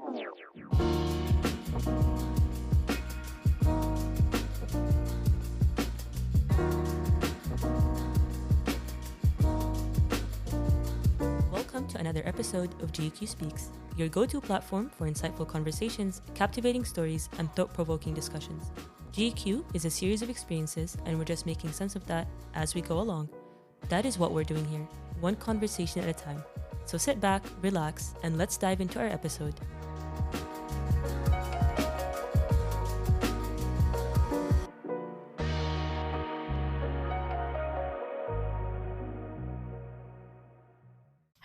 Welcome to another episode of GQ Speaks, your go-to platform for insightful conversations, captivating stories, and thought-provoking discussions. GQ is a series of experiences, and we're just making sense of that as we go along. That is what we're doing here, one conversation at a time. So sit back, relax, and let's dive into our episode.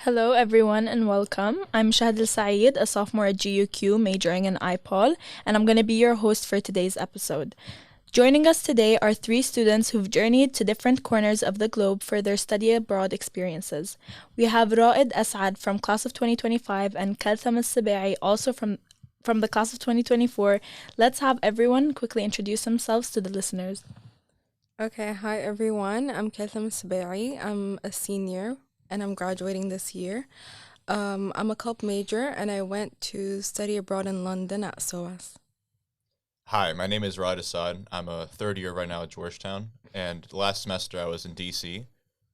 Hello, everyone, and welcome. I'm Shahd Al-Saeed, a sophomore at GUQ majoring in IPOL, and I'm going to be your host for today's episode. Joining us today are three students who've journeyed to different corners of the globe for their study abroad experiences. We have Raed Asad from class of 2025 and Kaltham AlSubaey also from the class of 2024. Let's have everyone quickly introduce themselves to the listeners. Okay, hi everyone. I'm Kaltham AlSubaey. I'm a senior and I'm graduating this year. I'm a CULP major and I went to study abroad in London at SAOS. Hi, my name is Raed Asad. I'm a third year right now at Georgetown, and last semester I was in DC,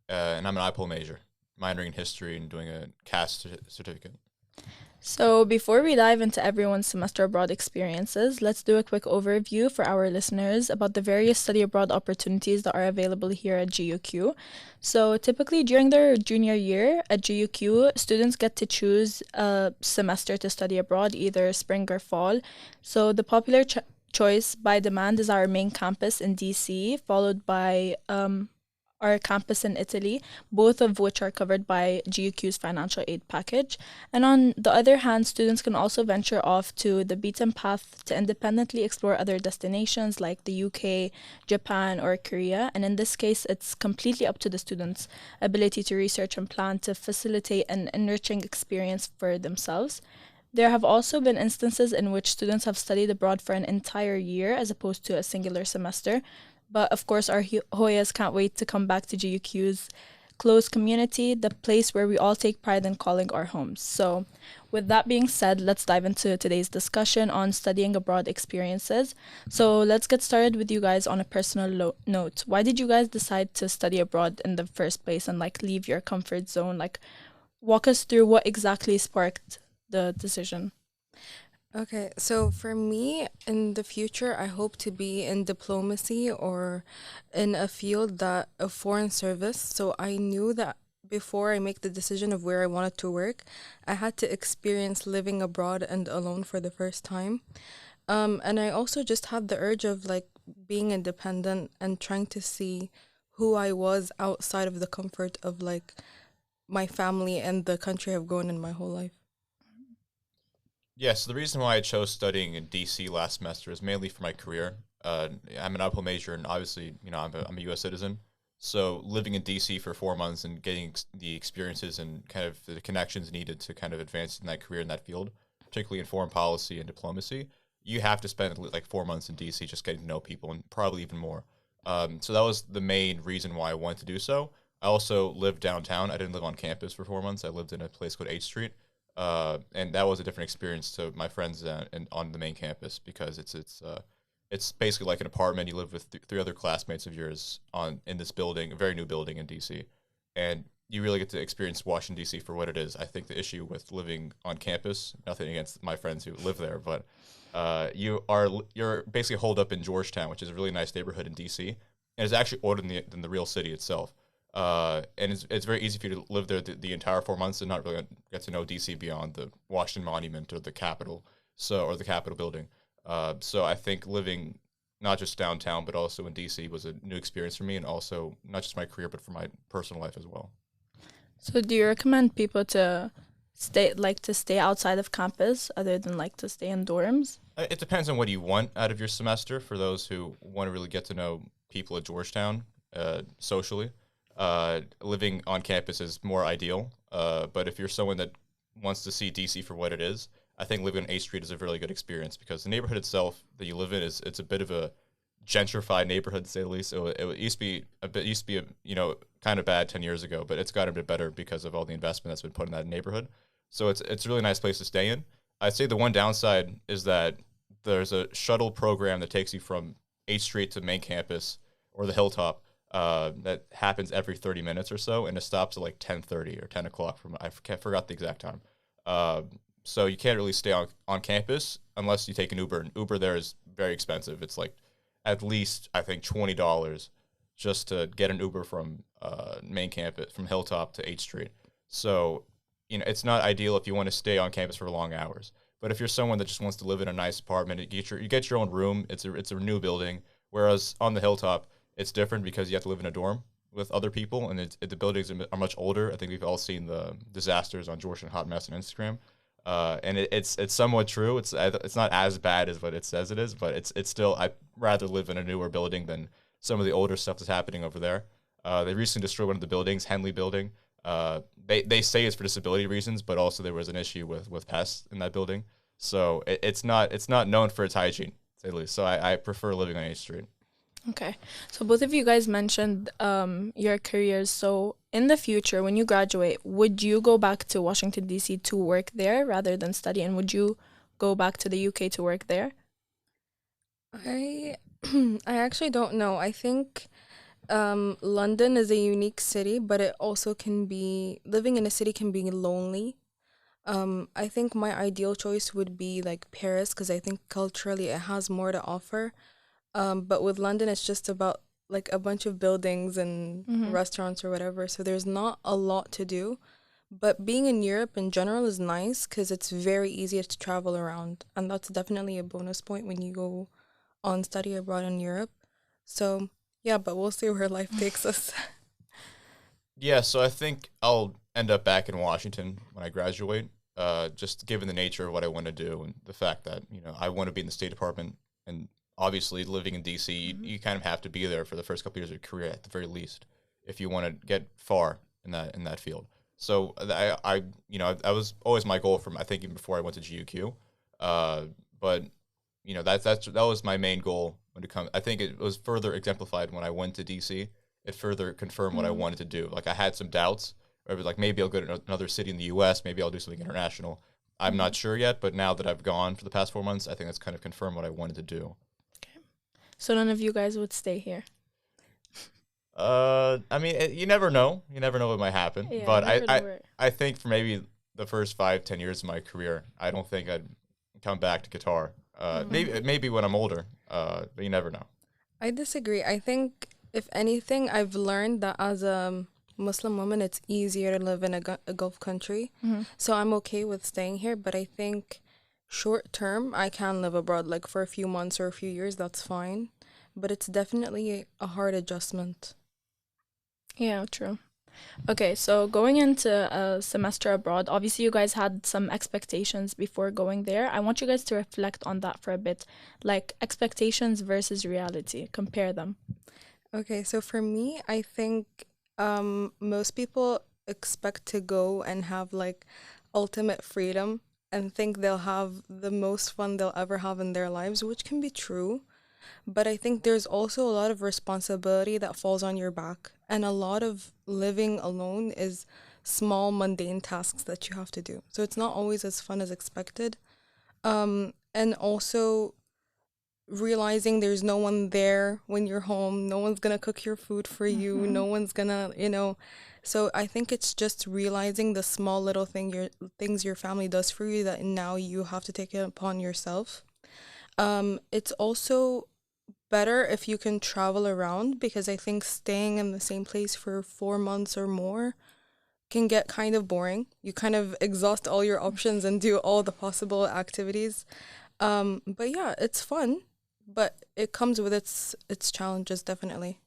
and I'm an IPOL major, minoring in history and doing a CAS certificate. So before we dive into everyone's semester abroad experiences, let's do a quick overview for our listeners about the various study abroad opportunities that are available here at GUQ. So typically during their junior year at GUQ, students get to choose a semester to study abroad, either spring or fall. So the popular choice by demand is our main campus in DC, followed by our campus in Italy, both of which are covered by GUQ's financial aid package. And on the other hand, students can also venture off to the beaten path to independently explore other destinations like the UK, Japan, or Korea. And in this case, it's completely up to the students' ability to research and plan to facilitate an enriching experience for themselves. There have also been instances in which students have studied abroad for an entire year as opposed to a singular semester. But of course, our Hoyas can't wait to come back to GUQ's close community, the place where we all take pride in calling our homes. So with that being said, let's dive into today's discussion on studying abroad experiences. So let's get started with you guys on a personal note. Why did you guys decide to study abroad in the first place and leave your comfort zone? Walk us through what exactly sparked the decision. Okay, so for me, in the future, I hope to be in diplomacy or in a field of foreign service. So I knew that before I make the decision of where I wanted to work, I had to experience living abroad and alone for the first time. And I also just had the urge of being independent and trying to see who I was outside of the comfort of my family and the country I've grown in my whole life. Yeah, so the reason why I chose studying in DC last semester is mainly for my career. I'm an IPOL major, and obviously, I'm a U.S. citizen. So living in DC for 4 months and getting the experiences and kind of the connections needed to kind of advance in that career in that field, particularly in foreign policy and diplomacy, you have to spend 4 months in DC just getting to know people, and probably even more. So that was the main reason why I wanted to do so. I also lived downtown. I didn't live on campus for 4 months. I lived in a place called H Street. And that was a different experience to my friends and on the main campus, because it's basically like an apartment. You live with three other classmates of yours in this building, a very new building in DC, and you really get to experience Washington DC for what it is. I think the issue with living on campus, nothing against my friends who live there, but you're basically holed up in Georgetown, which is a really nice neighborhood in DC, and it's actually older than the real city itself. And it's very easy for you to live there the entire 4 months and not really get to know DC beyond the Washington Monument or the Capitol, or the Capitol building. So I think living not just downtown but also in DC was a new experience for me, and also not just my career but for my personal life as well. So do you recommend people to stay outside of campus other than to stay in dorms? It depends on what you want out of your semester. For those who want to really get to know people at Georgetown socially, living on campus is more ideal. But if you're someone that wants to see DC for what it is, I think living on A Street is a really good experience, because the neighborhood itself that you live in it's a bit of a gentrified neighborhood, to say the least. So it used to be kind of bad 10 years ago, but it's gotten a bit better because of all the investment that's been put in that neighborhood. So it's a really nice place to stay in. I'd say the one downside is that there's a shuttle program that takes you from 8th Street to main campus or the Hilltop that happens every 30 minutes or so, and it stops at like 10:30 or 10 o'clock. Forgot the exact time. So you can't really stay on campus unless you take an Uber. And Uber there is very expensive. It's like at least, I think, $20 just to get an Uber from main campus, from Hilltop to 8th Street. So, it's not ideal if you want to stay on campus for long hours. But if you're someone that just wants to live in a nice apartment, you get your own room. It's a new building. Whereas on the Hilltop, it's different because you have to live in a dorm with other people, and the buildings are much older. I think we've all seen the disasters on Georgetown Hot Mess on Instagram. And it's somewhat true. It's not as bad as what it says it is, but it's still, I'd rather live in a newer building than some of the older stuff that's happening over there. They recently destroyed one of the buildings, Henley Building. They say it's for disability reasons, but also there was an issue with pests in that building. So it's not known for its hygiene, to say the least. So I prefer living on 8th Street. Okay. So both of you guys mentioned your careers. So in the future, when you graduate, would you go back to Washington, D.C. to work there rather than study? And would you go back to the UK to work there? I I actually don't know. I think London is a unique city, but it also can be, living in a city can be lonely. I think my ideal choice would be like Paris because I think culturally it has more to offer. But with London, it's just about like a bunch of buildings and restaurants or whatever. So there's not a lot to do. But being in Europe in general is nice because it's very easy to travel around. And that's definitely a bonus point when you go on study abroad in Europe. So yeah, but we'll see where life takes us. Yeah, so I think I'll end up back in Washington when I graduate, just given the nature of what I want to do and the fact that, I want to be in the State Department, and obviously living in DC, you kind of have to be there for the first couple years of your career at the very least if you want to get far in that field. So I was always my goal from, I think, even before I went to GUQ. But that was my main goal when it comes. I think it was further exemplified when I went to DC. It further confirmed what I wanted to do. Like I had some doubts. I was like, maybe I'll go to another city in the U.S. Maybe I'll do something international. I'm not sure yet, but now that I've gone for the past 4 months, I think that's kind of confirmed what I wanted to do. Okay. So none of you guys would stay here? I mean, you never know. You never know what might happen. Yeah, but I think for maybe the first 5-10 years of my career, I don't think I'd come back to Qatar. Maybe when I'm older, but you never know. I disagree. I think, if anything, I've learned that as a Muslim woman, it's easier to live in a Gulf country. So I'm okay with staying here, but I think short term, I can live abroad, like for a few months or a few years, that's fine. But it's definitely a hard adjustment. Yeah, true. Okay, so going into a semester abroad, obviously you guys had some expectations before going there. I want you guys to reflect on that for a bit, like expectations versus reality. Compare them. Okay, so for me, I think most people expect to go and have like ultimate freedom and think they'll have the most fun they'll ever have in their lives, which can be true. But I think there's also a lot of responsibility that falls on your back. And a lot of living alone is small, mundane tasks that you have to do. So it's not always as fun as expected. And also realizing there's no one there when you're home. No one's going to cook your food for you. No one's going to, So I think it's just realizing the small little things your family does for you that now you have to take it upon yourself. It's also better if you can travel around, because I think staying in the same place for 4 months or more can get kind of boring. You kind of exhaust all your options and do all the possible activities. But yeah, it's fun, but it comes with its challenges, definitely.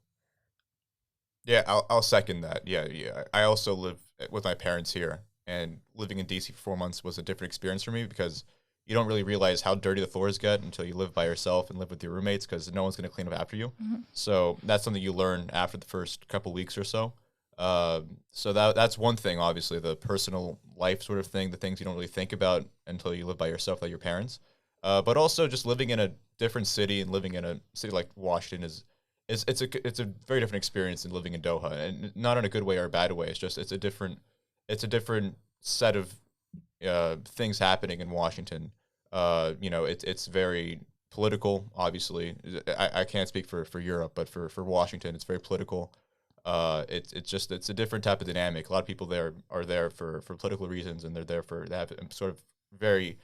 Yeah, I'll second that. Yeah. I also live with my parents here, and living in DC for 4 months was a different experience for me because you don't really realize how dirty the floors get until you live by yourself and live with your roommates, because no one's going to clean up after you. So that's something you learn after the first couple weeks or so. So that's one thing, obviously, the personal life sort of thing, the things you don't really think about until you live by yourself, like your parents. But also just living in a different city, and living in a city like Washington it's a very different experience than living in Doha, and not in a good way or a bad way. It's a different set of things happening in Washington. It's very political. Obviously, I can't speak for Europe, but for Washington, it's very political. It's a different type of dynamic. A lot of people there are there for political reasons, and they have sort of very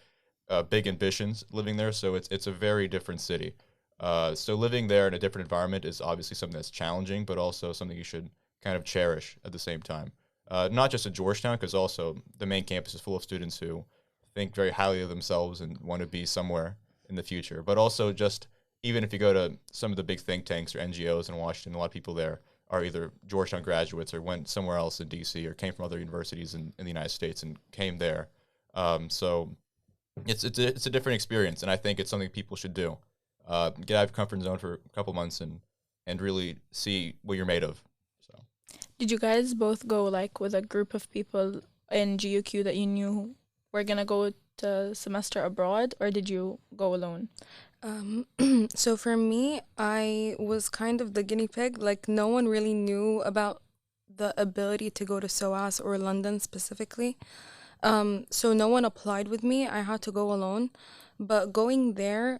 big ambitions living there. So it's a very different city. So living there in a different environment is obviously something that's challenging, but also something you should kind of cherish at the same time. Not just at Georgetown, because also the main campus is full of students who think very highly of themselves and want to be somewhere in the future. But also just even if you go to some of the big think tanks or NGOs in Washington, a lot of people there are either Georgetown graduates or went somewhere else in DC or came from other universities in the United States and came there. So it's a different experience, and I think it's something people should do. Get out of your comfort zone for a couple months and really see what you're made of. So, Did you guys both go like with a group of people in GUQ that you knew were gonna go to semester abroad, or did you go alone? So for me, I was kind of the guinea pig. Like, no one really knew about the ability to go to SOAS or London specifically. So no one applied with me. I had to go alone. But going there,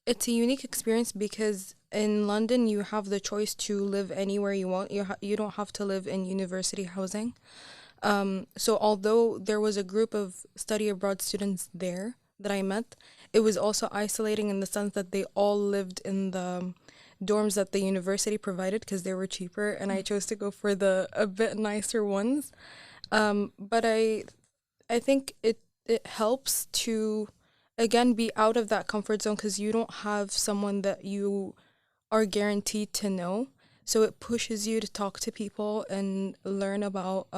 it's a unique experience because in London you have the choice to live anywhere you want. You don't have to live in university housing. So although there was a group of study abroad students there that I met, it was also isolating in the sense that they all lived in the dorms that the university provided because they were cheaper, and I chose to go for the a bit nicer ones. But I think it helps to again be out of that comfort zone because you don't have someone that you are guaranteed to know. So it pushes you to talk to people and learn about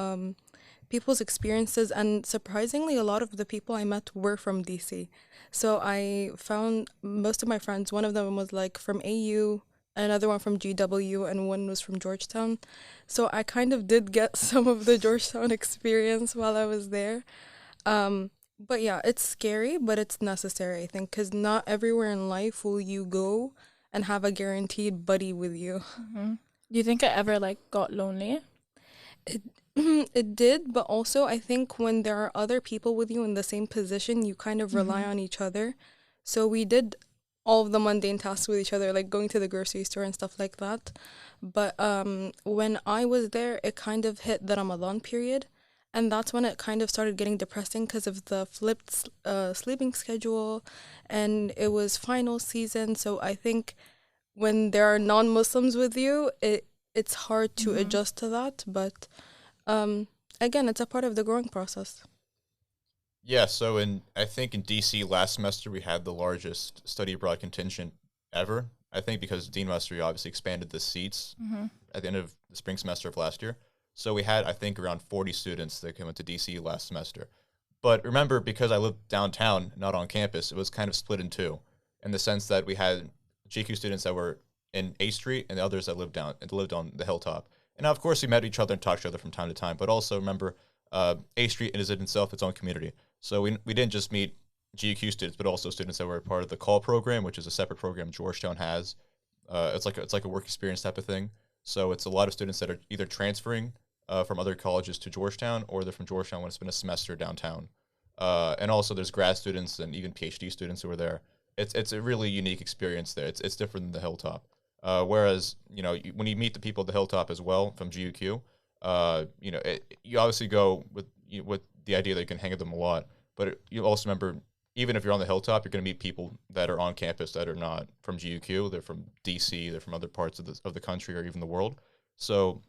people's experiences. And surprisingly, a lot of the people I met were from DC. So I found most of my friends, one of them was like from AU, another one from GW, and one was from Georgetown. So I kind of did get some of the Georgetown experience while I was there. But yeah, it's scary, but it's necessary, I think, because not everywhere in life will you go and have a guaranteed buddy with you. Do you think I ever like got lonely? It it did, but also I think when there are other people with you in the same position, you kind of rely on each other. So we did all of the mundane tasks with each other, like going to the grocery store and stuff like that. But when I was there, it kind of hit the Ramadan period. And that's when it kind of started getting depressing because of the flipped sleeping schedule. And it was final season. So I think when there are non-Muslims with you, it's hard to adjust to that. But again, it's a part of the growing process. yeah, so I think in DC last semester we had the largest study abroad contingent ever. I think because Dean Mustery obviously expanded the seats at the end of the spring semester of last year. So we had, I think, around 40 students that came into DC last semester. But remember, because I lived downtown, not on campus, it was kind of split in two, in the sense that we had GQ students that were in A Street and the others that lived on the hilltop. And now, of course, we met each other and talked to each other from time to time. But also remember, A Street is in itself its own community. So we didn't just meet GQ students, but also students that were part of the CALL program, which is a separate program Georgetown has. It's like a work experience type of thing. So it's a lot of students that are either transferring from other colleges to Georgetown, or they're from Georgetown when it's been a semester downtown. And also there's grad students and even PhD students who are there. It's a really unique experience there. It's different than the Hilltop. Whereas, when you meet the people at the Hilltop as well from GUQ, you obviously go with the idea that you can hang with them a lot. But you also remember, even if you're on the Hilltop, you're going to meet people that are on campus that are not from GUQ. They're from DC. They're from other parts of the country or even the world. So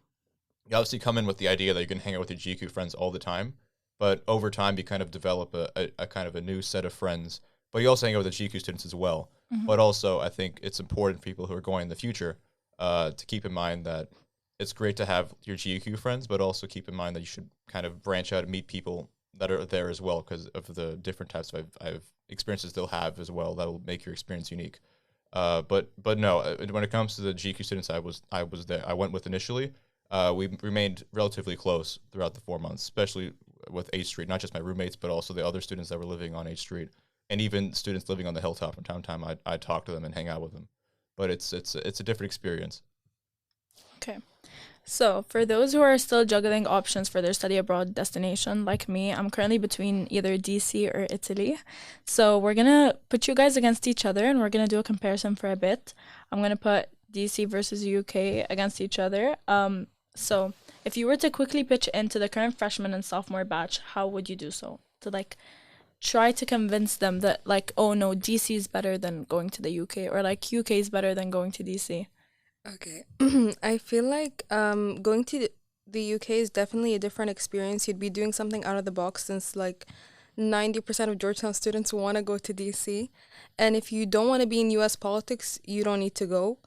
you obviously come in with the idea that you can hang out with your GQ friends all the time, but over time you kind of develop a kind of a new set of friends. But you also hang out with the GQ students as well. But also, I think it's important for people who are going in the future to keep in mind that it's great to have your GQ friends, but also keep in mind that you should kind of branch out and meet people that are there as well, because of the different types of experiences they'll have as well that will make your experience unique. But no, when it comes to the GQ students I was there, I went with initially. We remained relatively close throughout the 4 months, especially with H Street, not just my roommates, but also the other students that were living on H Street, and even students living on the Hilltop. From time to time, I'd talk to them and hang out with them. But it's a different experience. Okay. So, for those who are still juggling options for their study abroad destination, like me, I'm currently between either DC or Italy. So, we're gonna put you guys against each other and we're gonna do a comparison for a bit. I'm gonna put DC versus UK against each other. So, if you were to quickly pitch into the current freshman and sophomore batch, how would you do so? To like try to convince them that, like, oh no, DC is better than going to the UK, or like UK is better than going to DC. Okay. I feel like going to the UK is definitely a different experience. You'd be doing something out of the box since like 90% of Georgetown students want to go to DC. And if you don't want to be in US politics, you don't need to go.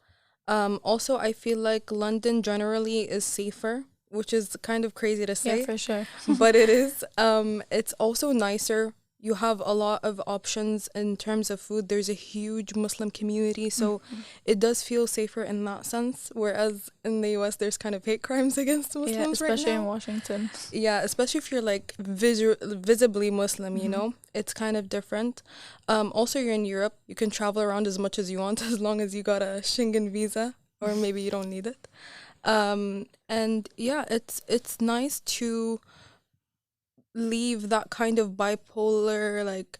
Also, I feel like London generally is safer, which is kind of crazy to say, Yeah, for sure. but it is. It's also nicer. You have a lot of options in terms of food. There's a huge Muslim community, so it does feel safer in that sense. Whereas in the US, there's kind of hate crimes against Muslims Yeah, especially right in now. Washington. Yeah, especially if you're like visibly Muslim, you know, it's kind of different. Also, you're in Europe. You can travel around as much as you want as long as you got a Schengen visa, or maybe you don't need it. And yeah, it's nice to leave that kind of bipolar like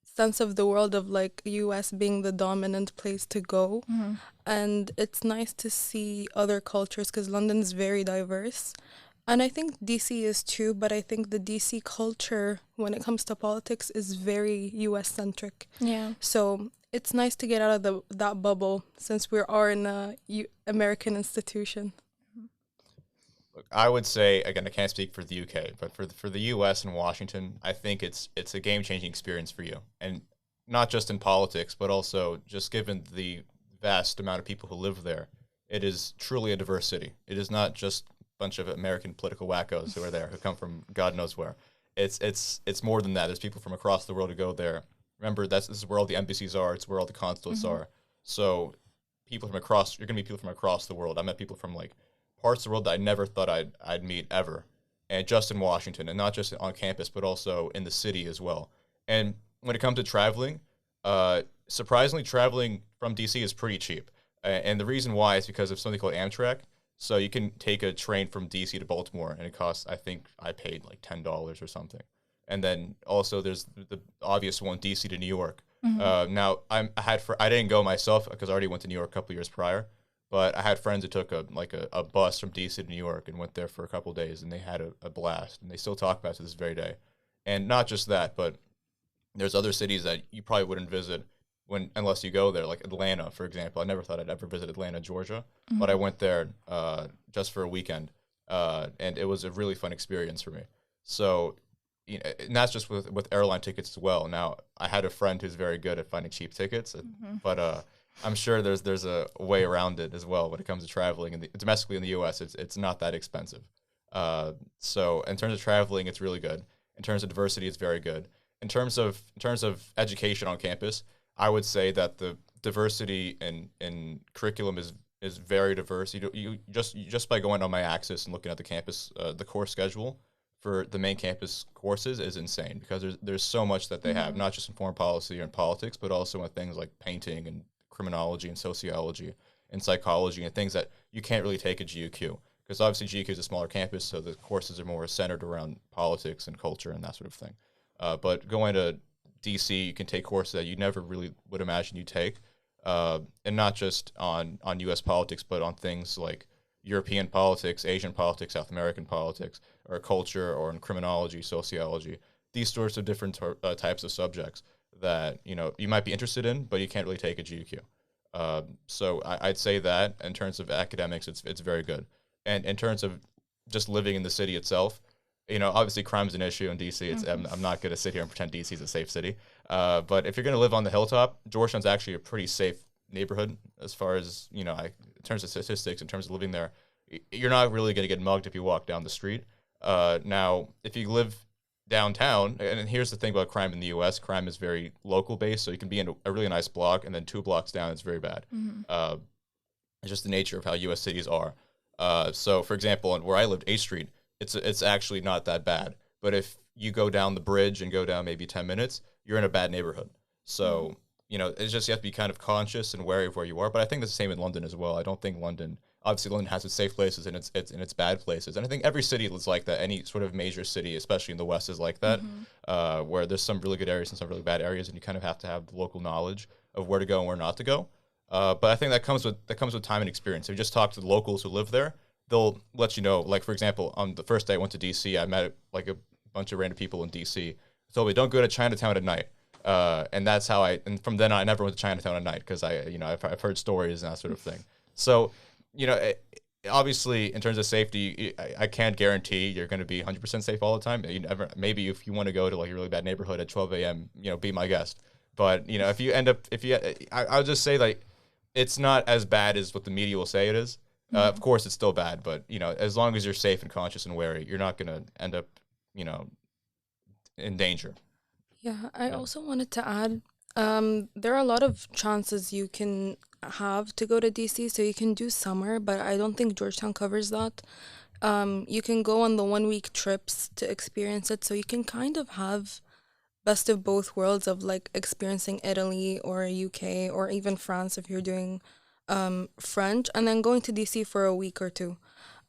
sense of the world of like US being the dominant place to go, and it's nice to see other cultures because London's very diverse, and I think DC is too, but I think the DC culture when it comes to politics is very US centric, Yeah. so it's nice to get out of that bubble since we are in a American institution. Look, I would say again, I can't speak for the UK, but for the US and Washington, I think it's a game changing experience for you, and not just in politics, but also just given the vast amount of people who live there. It is truly a diverse city. It is not just a bunch of American political wackos who are there who come from God knows where. It's more than that. There's people from across the world who go there. Remember, this is where all the embassies are. It's where all the consulates are. So people from across, you're gonna meet people from across the world. I met people from like parts of the world that I never thought I'd meet ever, and just in Washington, and not just on campus, but also in the city as well. And when it comes to traveling, surprisingly, traveling from DC is pretty cheap, and the reason why is because of something called Amtrak. So you can take a train from DC to Baltimore, and it costs, I think I paid like $10 or something. And then also there's the obvious one, DC to New York. Now I didn't go myself because I already went to New York a couple years prior. But I had friends who took a bus from DC to New York and went there for a couple of days, and they had a blast, and they still talk about it to this very day. And not just that, but there's other cities that you probably wouldn't visit unless you go there, like Atlanta, for example. I never thought I'd ever visit Atlanta, Georgia, but I went there just for a weekend, and it was a really fun experience for me. So, you know, and that's just with airline tickets as well. Now, I had a friend who's very good at finding cheap tickets, but I'm sure there's a way around it as well when it comes to traveling. And domestically in the U.S., it's not that expensive. So in terms of traveling, it's really good. In terms of diversity, it's very good. In terms of education on campus, I would say that the diversity in curriculum is very diverse. You just by going on my Axis and looking at the campus, the course schedule for the main campus courses is insane because there's so much that they have, not just in foreign policy or in politics, but also in things like painting and criminology and sociology and psychology and things that you can't really take at GUQ because obviously GUQ is a smaller campus, so the courses are more centered around politics and culture and that sort of thing. But going to DC, you can take courses that you never really would imagine you take, and not just on U.S. politics, but on things like European politics, Asian politics, South American politics, or culture, or in criminology, sociology. These sorts of different types of subjects that you might be interested in, but you can't really take at GUQ. So I'd say that in terms of academics, it's very good. And in terms of just living in the city itself, obviously crime's an issue in DC. I'm not going to sit here and pretend DC is a safe city. But if you're going to live on the hilltop, Georgetown's actually a pretty safe neighborhood as far as, in terms of statistics, in terms of living there. You're not really going to get mugged if you walk down the street. Now, if you live downtown, and here's the thing about crime in the U.S., crime is very local based, so you can be in a really nice block, and then 2 blocks down, it's very bad. It's just the nature of how U.S. cities are. So, for example, where I lived, 8th Street, it's actually not that bad. But if you go down the bridge and go down maybe 10 minutes, you're in a bad neighborhood. So, it's just you have to be kind of conscious and wary of where you are. But I think it's the same in London as well. I don't think London, obviously London has its safe places and its bad places, and I think every city is like that. Any sort of major city, especially in the West, is like that, where there's some really good areas and some really bad areas, and you kind of have to have the local knowledge of where to go and where not to go. But I think that comes with time and experience. If you just talk to the locals who live there, they'll let you know. Like, for example, on the first day I went to DC, I met like a bunch of random people in DC. Told me, don't go to Chinatown at night. And that's how and from then on, I never went to Chinatown at night because I've heard stories and that sort of thing. So, obviously in terms of safety, I can't guarantee you're going to be 100% safe all the time. Maybe if you want to go to like a really bad neighborhood at 12 a.m., be my guest. But, I'll just say like, it's not as bad as what the media will say it is. Of course, it's still bad, but as long as you're safe and conscious and wary, you're not going to end up, in danger. Yeah, I also wanted to add, there are a lot of chances you can have to go to DC, so you can do summer, but I don't think Georgetown covers that. You can go on the 1 week trips to experience it, so you can kind of have best of both worlds of like experiencing Italy or UK or even France if you're doing French, and then going to DC for a week or two.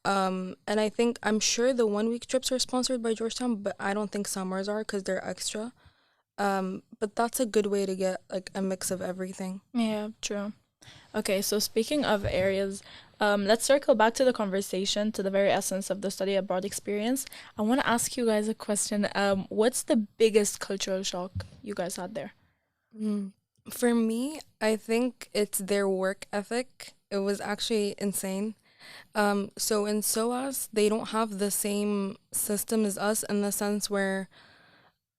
And I'm sure the 1 week trips are sponsored by Georgetown, but I don't think summers are because they're extra. But that's a good way to get like a mix of everything. Yeah, true. Okay, so speaking of areas, let's circle back to the conversation, to the very essence of the study abroad experience. I want to ask you guys a question. What's the biggest cultural shock you guys had there? For me, I think it's their work ethic. It was actually insane. So in SOAS, they don't have the same system as us in the sense where,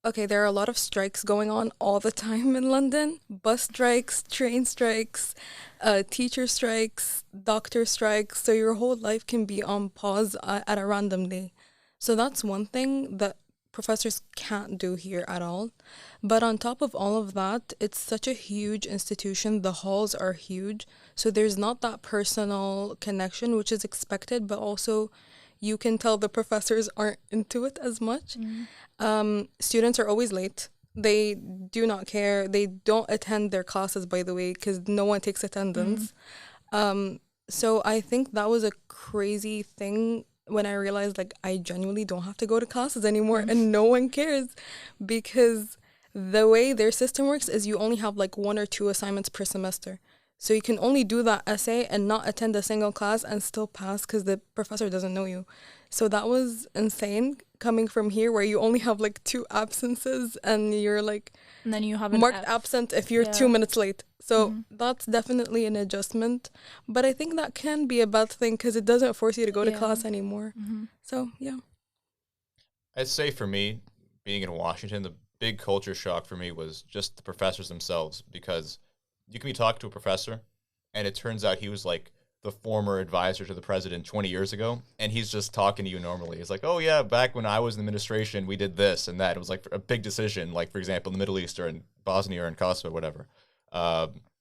okay, there are a lot of strikes going on all the time in London. Bus strikes, train strikes, teacher strikes, doctor strikes. So your whole life can be on pause at a random day. So that's one thing that professors can't do here at all. But on top of all of that, it's such a huge institution. The halls are huge. So there's not that personal connection, which is expected, but also you can tell the professors aren't into it as much. Students are always late. They do not care. They don't attend their classes, by the way, because no one takes attendance. So I think that was a crazy thing when I realized like I genuinely don't have to go to classes anymore and no one cares, because the way their system works is you only have like 1 or 2 assignments per semester. So you can only do that essay and not attend a single class and still pass because the professor doesn't know you. So that was insane coming from here where you only have like 2 absences and you're like And then you have marked absent if you're 2 minutes late. So that's definitely an adjustment. But I think that can be a bad thing because it doesn't force you to go to class anymore. So, yeah. I'd say for me, being in Washington, the big culture shock for me was just the professors themselves, because you can be talking to a professor and it turns out he was like the former advisor to the president 20 years ago, and he's just talking to you normally. He's like, oh yeah, back when I was in the administration, we did this and that. It was like a big decision, like for example, in the Middle East or in Bosnia or in Kosovo, whatever.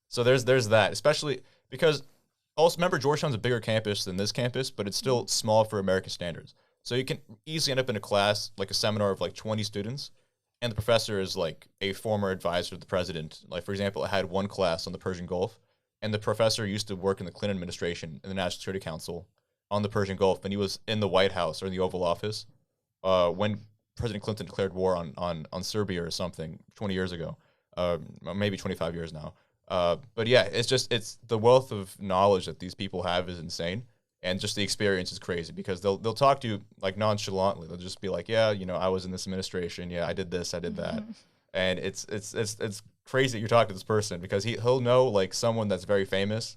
So there's that, especially because also remember Georgetown's a bigger campus than this campus, but it's still small for American standards. So you can easily end up in a class, like a seminar of like 20 students, and the professor is like a former advisor to the president. Like, for example, I had one class on the Persian Gulf, and the professor used to work in the Clinton administration in the National Security Council on the Persian Gulf, and he was in the White House or in the Oval Office when President Clinton declared war on Serbia or something 20 years ago, maybe 25 years now. But yeah, it's the wealth of knowledge that these people have is insane. And just the experience is crazy because they'll talk to you like nonchalantly. They'll just be like, yeah, I was in this administration. Yeah, I did this, I did that. And it's crazy that you're talking to this person because he'll know like someone that's very famous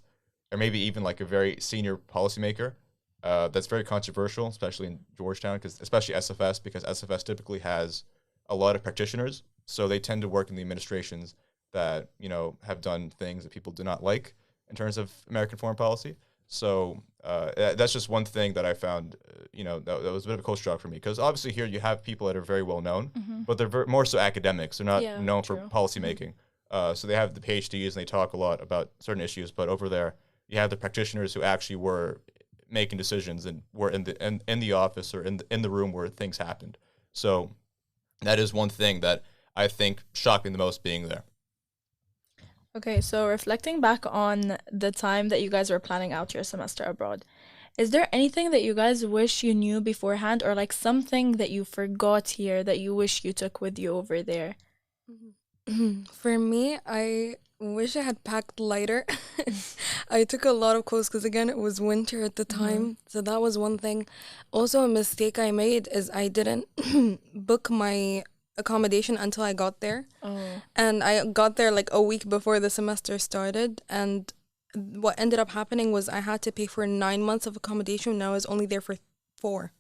or maybe even like a very senior policymaker that's very controversial, especially in Georgetown, especially SFS, because SFS typically has a lot of practitioners. So they tend to work in the administrations that, have done things that people do not like in terms of American foreign policy. So that's just one thing that I found, that was a bit of a culture shock for me. Because obviously here you have people that are very well known, but they're more so academics. They're not known for policy making. So they have the PhDs and they talk a lot about certain issues. But over there, you have the practitioners who actually were making decisions and were in the office or in the room where things happened. So that is one thing that I think shocked me the most being there. Okay, so reflecting back on the time that you guys were planning out your semester abroad, is there anything that you guys wish you knew beforehand, or like something that you forgot here that you wish you took with you over there? For me, I wish I had packed lighter. I took a lot of clothes because, again, it was winter at the time. So that was one thing. Also, a mistake I made is I didn't book my accommodation until I got there. Oh, And I got there like a week before the semester started. And what ended up happening was I had to pay for 9 months of accommodation and I was only there for 4.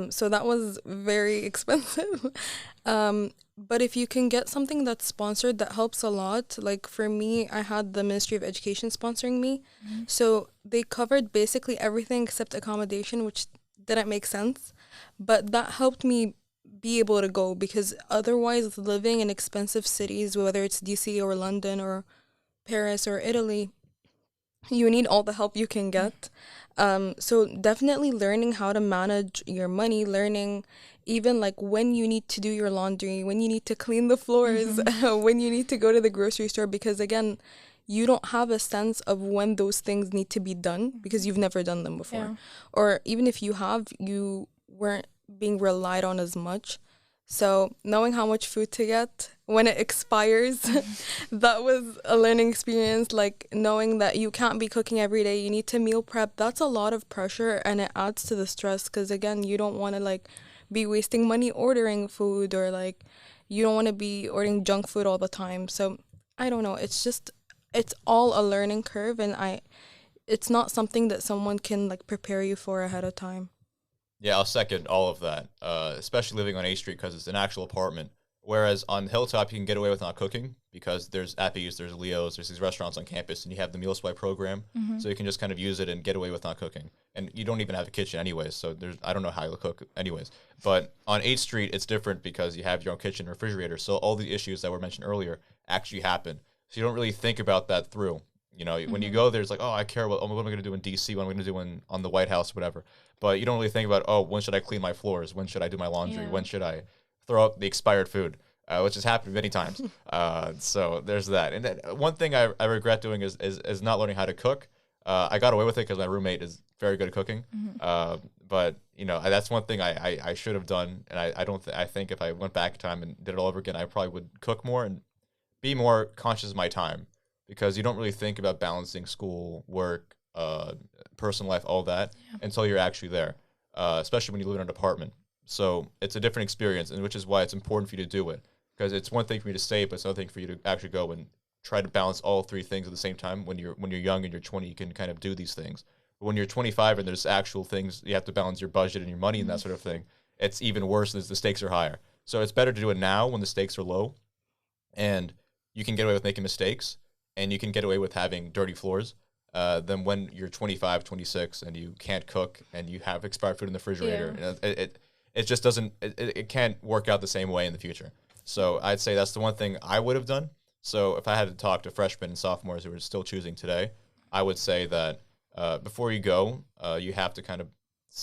So that was very expensive. But if you can get something that's sponsored, that helps a lot. Like for me, I had the Ministry of Education sponsoring me. So they covered basically everything except accommodation, which didn't make sense. But that helped me be able to go because otherwise living in expensive cities, whether it's DC or London or Paris or Italy, you need all the help you can get. So definitely learning how to manage your money, learning even like when you need to do your laundry, when you need to clean the floors, when you need to go to the grocery store, because again, you don't have a sense of when those things need to be done because you've never done them before. yeah. Or even if you have, you weren't being relied on as much. So knowing how much food to get when it expires, that was a learning experience. Like knowing that you can't be cooking every day, you need to meal prep. That's a lot of pressure and it adds to the stress because again, you don't want to like be wasting money ordering food or like you don't want to be ordering junk food all the time. So I don't know. It's all a learning curve and it's not something that someone can like prepare you for ahead of time. Yeah, I'll second all of that, especially living on A Street because it's an actual apartment. Whereas on Hilltop, you can get away with not cooking because there's Appy's, there's Leo's, there's these restaurants on campus, and you have the meal supply program, so you can just kind of use it and get away with not cooking. And you don't even have a kitchen anyways, so I don't know how you'll cook anyways. But on 8th Street, it's different because you have your own kitchen and refrigerator, so all the issues that were mentioned earlier actually happen. So you don't really think about that through. You know, when you go there, it's like, oh, I care what am I going to do in DC, what am I going to do on the White House, whatever. But you don't really think about, oh, when should I clean my floors? When should I do my laundry? Yeah. When should I throw out the expired food? Which has happened many times. So there's that. And then one thing I regret doing is not learning how to cook. I got away with it because my roommate is very good at cooking. But, you know, that's one thing I should have done. And I think if I went back in time and did it all over again, I probably would cook more and be more conscious of my time. Because you don't really think about balancing school, work, personal life, all that until you're actually there, especially when you live in an apartment. So it's a different experience, and which is why it's important for you to do it. Because it's one thing for you to say, but it's another thing for you to actually go and try to balance all 3 things at the same time. When you're young and you're 20, you can kind of do these things. But when you're 25 and there's actual things, you have to balance your budget and your money and that sort of thing. It's even worse as the stakes are higher. So it's better to do it now when the stakes are low, and you can get away with making mistakes. And you can get away with having dirty floors than when you're 25, 26, and you can't cook and you have expired food in the refrigerator. Yeah. It just doesn't, it can't work out the same way in the future. So I'd say that's the one thing I would have done. So if I had to talk to freshmen and sophomores who are still choosing today, I would say that before you go, you have to kind of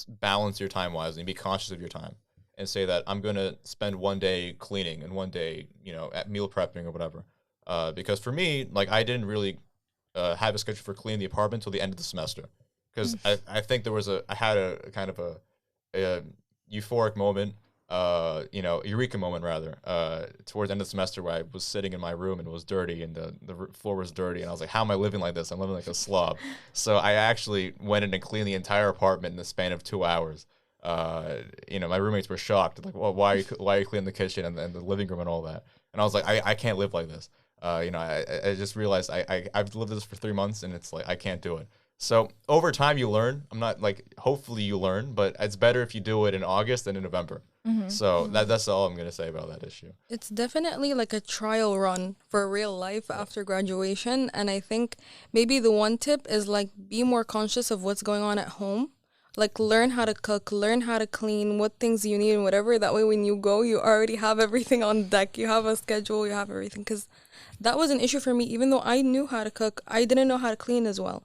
balance your time wisely and be conscious of your time and say that I'm going to spend one day cleaning and one day, you know, at meal prepping or whatever. Because for me, like I didn't really have a schedule for cleaning the apartment until the end of the semester. Because I think I had a kind of a euphoric moment, eureka moment rather, towards the end of the semester where I was sitting in my room and it was dirty and the floor was dirty and I was like, how am I living like this? I'm living like a slob. So I actually went in and cleaned the entire apartment in the span of 2 hours. My roommates were shocked, like, well, why are you cleaning the kitchen and the living room and all that? And I was like, I can't live like this. I just realized I've lived this for 3 months and it's like, I can't do it. So over time you learn. I'm not like, hopefully you learn, but it's better if you do it in August than in November. So that's all I'm going to say about that issue. It's definitely like a trial run for real life after graduation. And I think maybe the one tip is like be more conscious of what's going on at home. Like learn how to cook, learn how to clean, what things you need and whatever. That way when you go, you already have everything on deck. You have a schedule, you have everything. Because that was an issue for me. Even though I knew how to cook, I didn't know how to clean as well.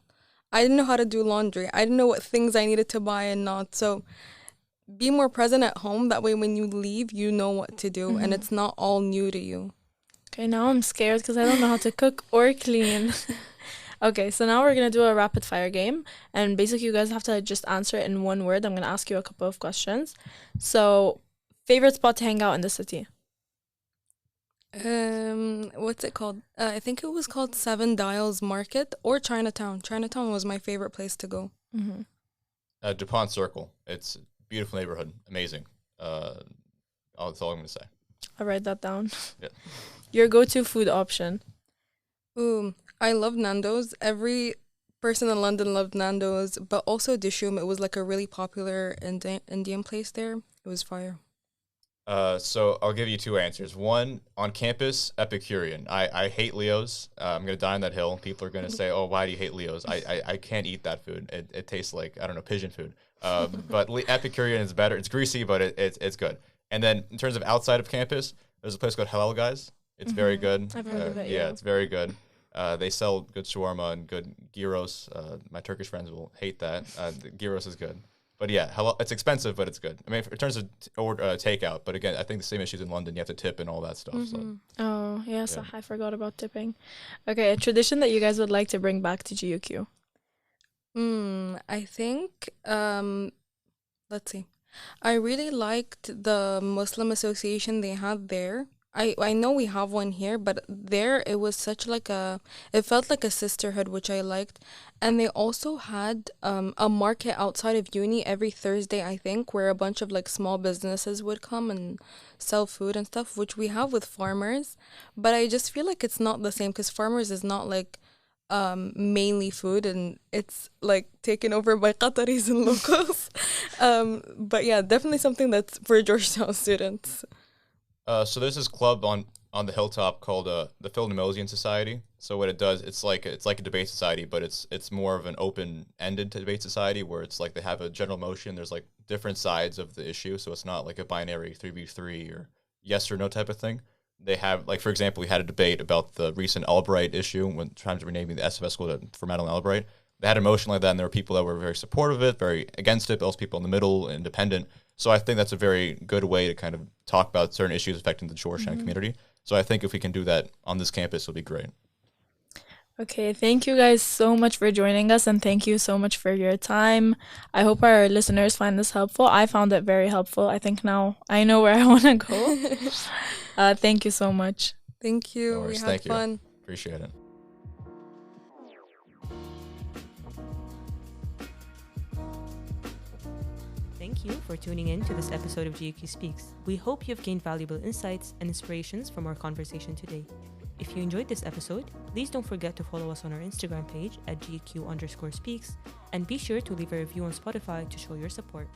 I didn't know how to do laundry. I didn't know what things I needed to buy and not. So be more present at home. That way when you leave, you know what to do and it's not all new to you. Okay, now I'm scared because I don't know how to cook or clean. Okay, so now we're gonna do a rapid fire game, and basically you guys have to just answer it in one word. I'm gonna ask you a couple of questions. So, favorite spot to hang out in the city? What's it called? I think it was called Seven Dials Market or Chinatown. Chinatown was my favorite place to go. Mm-hmm. DuPont Circle. It's a beautiful neighborhood. Amazing. That's all I'm going to say. I'll write that down. Yeah. Your go-to food option? Ooh, I love Nando's. Every person in London loved Nando's, but also Dishoom. It was like a really popular Indian place there. It was fire. So I'll give you two answers. One, on campus, Epicurean. I hate Leo's. I'm going to die on that hill. People are going to say, oh, why do you hate Leo's? I can't eat that food. It tastes like, I don't know, pigeon food. But Epicurean is better. It's greasy, but it's good. And then in terms of outside of campus, there's a place called Halal Guys. It's very good. I've heard of it, yeah, it's very good. They sell good shawarma and good gyros. My Turkish friends will hate that. The gyros is good. But yeah, it's expensive, but it's good. I mean, in terms of takeout, but again, I think the same issues in London. You have to tip and all that stuff. Mm-hmm. So. Oh, yes, Yeah. I forgot about tipping. Okay, a tradition that you guys would like to bring back to GUQ? I think, let's see. I really liked the Muslim association they had there. I know we have one here, but there it was such like it felt like a sisterhood, which I liked. And they also had a market outside of uni every Thursday, I think, where a bunch of like small businesses would come and sell food and stuff, which we have with farmers. But I just feel like it's not the same because farmers is not like mainly food, and it's like taken over by Qataris and locals. But yeah, definitely something that's for Georgetown students. So there's this club on the hilltop called the Phil Nemosian Society. So what it does, it's like a debate society, but it's more of an open-ended debate society where it's like they have a general motion. There's like different sides of the issue, so it's not like a binary 3v3 or yes or no type of thing. They have, like, for example, we had a debate about the recent Albright issue when trying to renaming the SFS school for Madeline Albright. They had a motion like that, and there were people that were very supportive of it, very against it, but also people in the middle, independent. So I think that's a very good way to kind of talk about certain issues affecting the Georgetown community. So I think if we can do that on this campus, it'll be great. Okay, thank you guys so much for joining us, and thank you so much for your time. I hope our listeners find this helpful. I found it very helpful. I think now I know where I want to go. Thank you so much. Thank you. No worries. We had Thank fun. you. Appreciate it. Thank you for tuning in to this episode of GQ Speaks. We hope you've gained valuable insights and inspirations from our conversation today. If you enjoyed this episode, please don't forget to follow us on our Instagram page at GQ_speaks, and be sure to leave a review on Spotify to show your support.